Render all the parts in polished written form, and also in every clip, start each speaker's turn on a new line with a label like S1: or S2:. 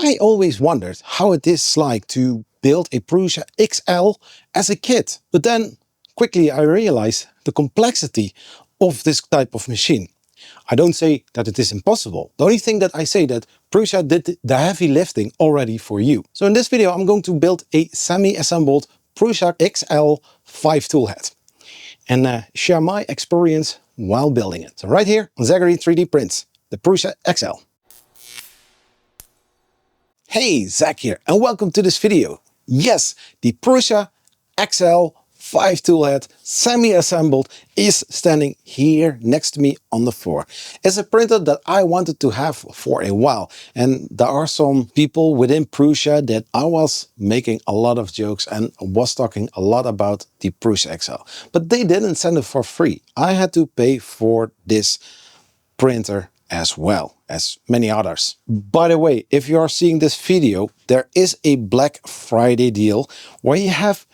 S1: I always wondered how it is like to build a Prusa XL as a kid. But then quickly I realized the complexity of this type of machine. I don't say that it is impossible. The only thing that I say that Prusa did the heavy lifting already for you. So in this video I'm going to build a semi-assembled Prusa XL 5 tool head and share my experience while building it. So right here on Zachary 3D Prints, the Prusa XL. Hey, Zach here and welcome to this video. Yes, the Prusa XL 5 toolhead semi-assembled is standing here next to me on the floor. It's a printer that I wanted to have for a while, and there are some people within Prusa that I was making a lot of jokes and was talking a lot about the Prusa XL, but they didn't send it for free. I had to pay for this printer as well as many others. By the way, if you are seeing this video, there is a Black Friday deal where you have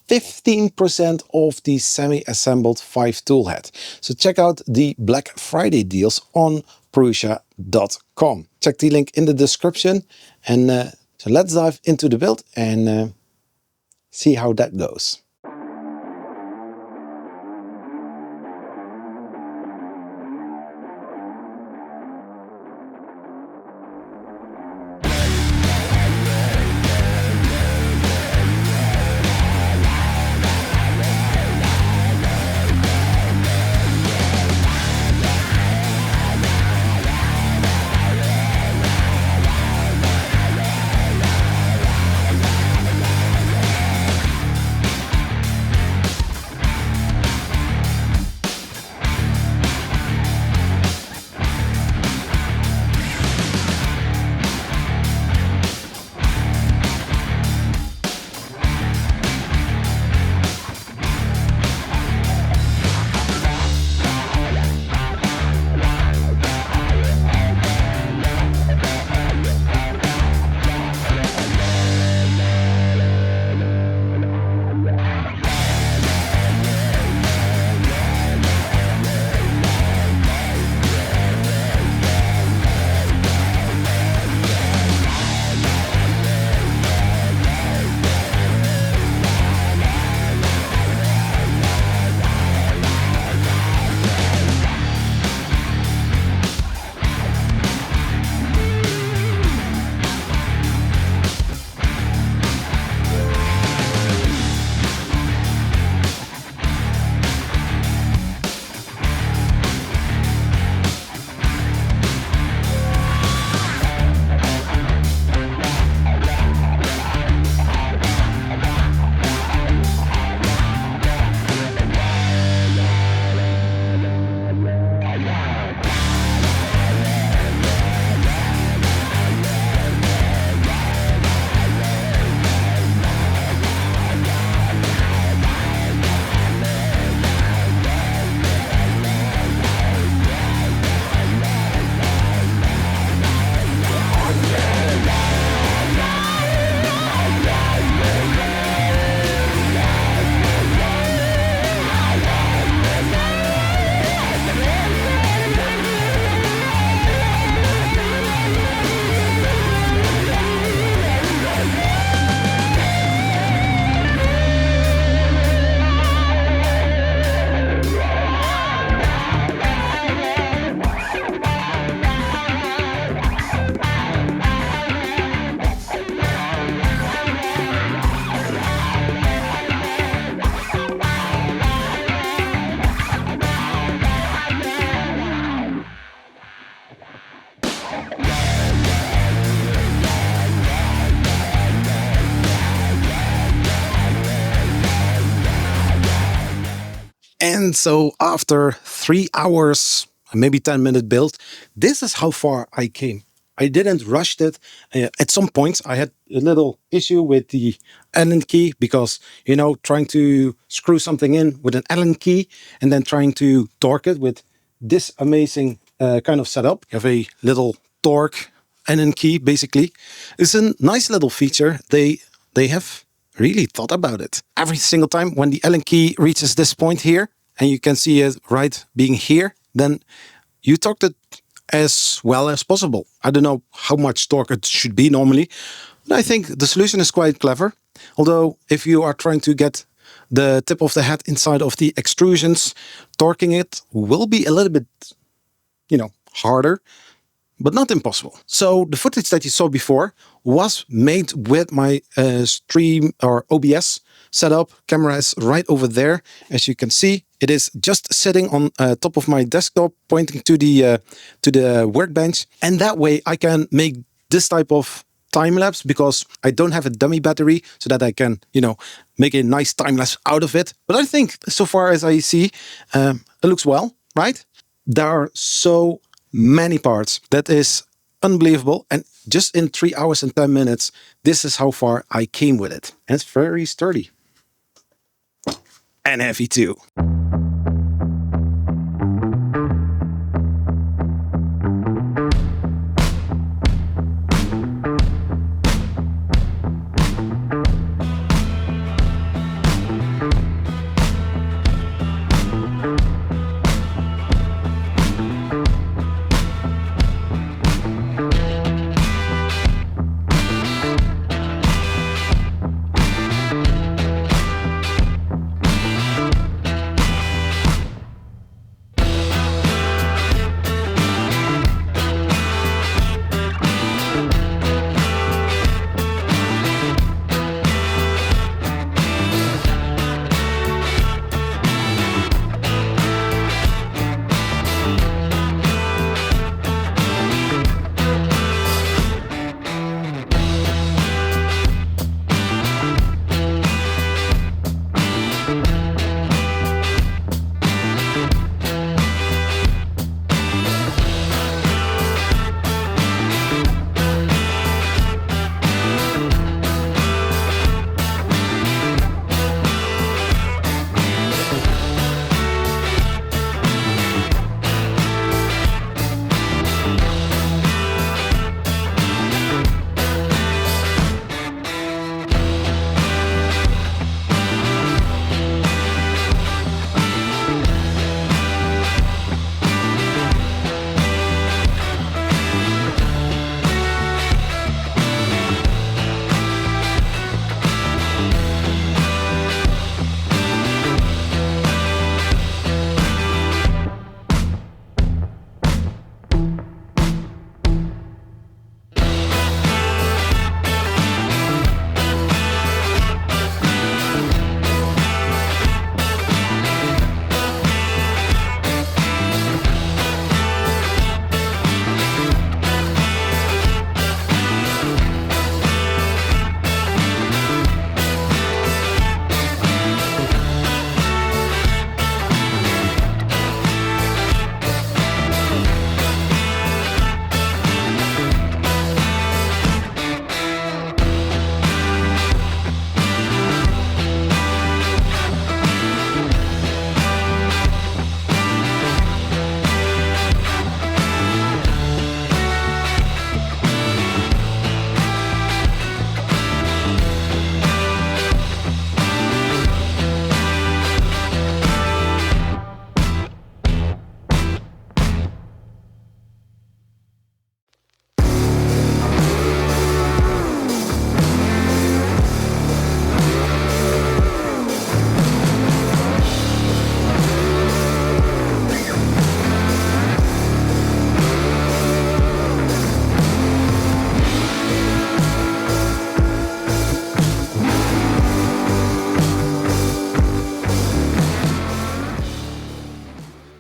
S1: 15% off the semi-assembled 5 toolhead. So check out the Black Friday deals on Prusa.com. Check the link in the description, and so let's dive into the build and see how that goes. And so after 3 hours, maybe 10-minute build, this is how far I came. I didn't rush it. At some points I had a little issue with the Allen key because, you know, trying to screw something in with an Allen key and then trying to torque it with this amazing kind of setup. You have a little torque Allen key basically. It's a nice little feature. They have really thought about it. Every single time when the Allen key reaches this point here, and you can see it right being here, then you torque it as well as possible. I don't know how much torque it should be normally, but I think the solution is quite clever. Although if you are trying to get the tip of the head inside of the extrusions, torquing it will be a little bit, harder, but not impossible. So the footage that you saw before was made with my stream or OBS setup. Camera is right over there. As you can see, it is just sitting on top of my desktop, pointing to the workbench. And that way I can make this type of time lapse because I don't have a dummy battery, so that I can, make a nice time lapse out of it. But I think so far as I see, it looks well, right? There are so many parts that is unbelievable, and just in 3 hours and 10 minutes, this is how far I came with it. And it's very sturdy and heavy too.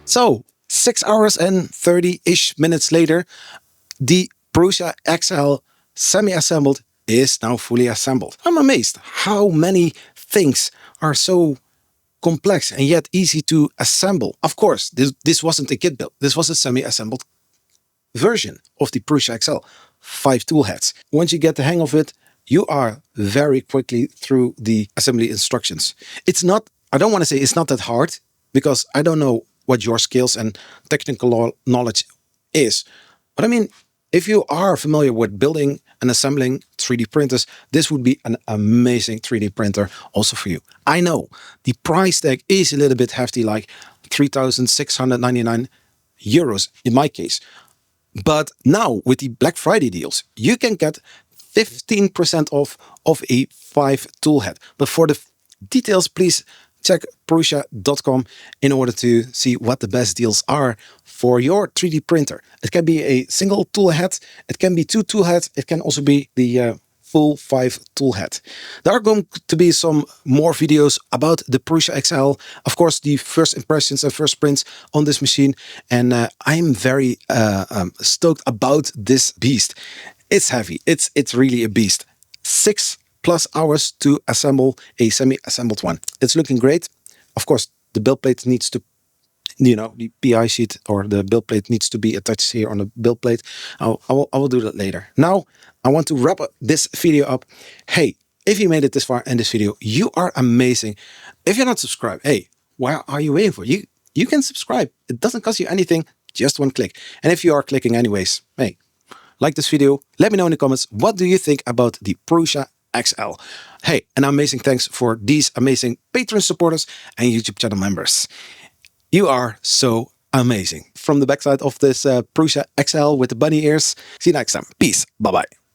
S1: So 6 hours and 30-ish minutes later, the Prusa XL semi-assembled is now fully assembled. I'm amazed how many things are so complex and yet easy to assemble. Of course, this wasn't a kit build. This was a semi-assembled version of the Prusa XL 5 tool heads. Once you get the hang of it, you are very quickly through the assembly instructions. It's not, I don't want to say it's not that hard, because I don't know what your skills and technical knowledge is. But I mean, if you are familiar with building and assembling 3D printers, this would be an amazing 3D printer also for you. I know the price tag is a little bit hefty, like 3,699 euros in my case. But now with the Black Friday deals, you can get 15% off of a 5 tool head. But for the details, please check Prusa.com in order to see what the best deals are for your 3D printer. It can be a single tool head, it can be 2 tool heads, it can also be the full 5 tool head. There are going to be some more videos about the Prusa XL, of course the first impressions and first prints on this machine, and I'm very stoked about this beast. It's heavy, it's really a beast. 6+ hours to assemble a semi-assembled one. It's looking great. Of course the build plate needs to, the PI sheet or the build plate needs to be attached here on the build plate. I will do that later. Now I want to wrap up this video up. Hey, if you made it this far in this video, you are amazing. If you're not subscribed, hey, what are you waiting for? You can subscribe. It doesn't cost you anything, just one click. And if you are clicking anyways, hey, like this video, let me know in the comments, what do you think about the Prusa XL? Hey, and amazing thanks for these amazing Patreon supporters and YouTube channel members. You are so amazing. From the backside of this Prusa XL with the bunny ears. See you next time. Peace. Bye-bye.